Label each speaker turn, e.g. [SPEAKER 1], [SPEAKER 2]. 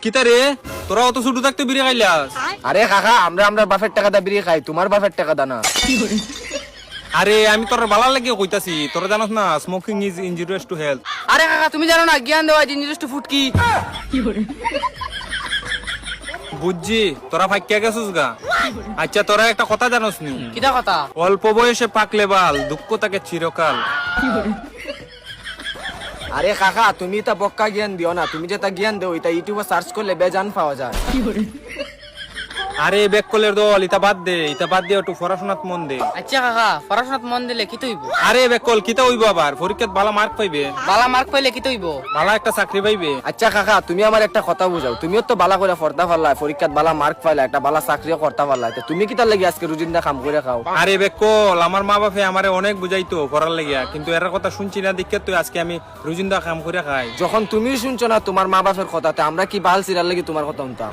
[SPEAKER 1] কিতা রে তোরা অত ছোট থাকতে বিড়ি খাইলাস?
[SPEAKER 2] আরে কাকা আমরা আমরা বাপের টাকা দা বিড়ি খাই, তোমার বাপের টাকা দা না।
[SPEAKER 1] আরে আমি তোর বালা লাগে কইতাছি, তোরা জানাস না smoking is injurious to health.
[SPEAKER 3] আরে কাকা তুমি জানো না জ্ঞান দেওয়া জিনিস টু ফুটকি।
[SPEAKER 1] বুঝছি তোরা ফাইক্কা গেছিস গা। আচ্ছা তোরা একটা কথা জানোস নি,
[SPEAKER 3] কিটা কথা?
[SPEAKER 1] অল্প বয়সে পাকলে বাল দুঃখ তাকে চিরকাল।
[SPEAKER 2] আরে কাকা তুমি তা বক্কা জ্ঞান দিও না, তুমি যেটা জ্ঞান দেও এটা ইউটিউবে সার্চ করলে বেজান পাওয়া যায়।
[SPEAKER 1] আরে বেককলের দল ইতা বাদ দে, ইতা বাদ দিয়ে একটু পড়াশোনাত মন দে।
[SPEAKER 3] আচ্ছা কাকা পড়াশোনাত মন দিলে কি তৈব?
[SPEAKER 1] আরে বেককল কিতা হইব আবার, পরীক্ষাত ভালো মার্ক পাইবে,
[SPEAKER 3] বালা মার্ক পাইলে কি তৈব?
[SPEAKER 1] ভালো একটা চাকরি পাইবে।
[SPEAKER 2] আচ্ছা কাকা তুমি আমার একটা কথা বুঝাও, তুমিও তো বালা করে পড়তা পারলা, পরীক্ষাত বালা মার্ক পাইলা, একটা বালা চাকরিও করতে পারলা, তো তুমি কি তার লাগি আজকে রুজিনদা কাম করে খাও?
[SPEAKER 1] আরে বেককল আমার মা বাপে আমারে অনেক বুঝাইতো পড়ার লাগিয়া, কিন্তু এর কথা শুনছি না দেখে তুই আজকে আমি রুজিন্দা কাম করে খাই।
[SPEAKER 2] যখন তুমি শুনছো না তোমার মা বাপের কথাতে, আমরা কি বাল সিরার লাগি তোমার কথা শুনতাম?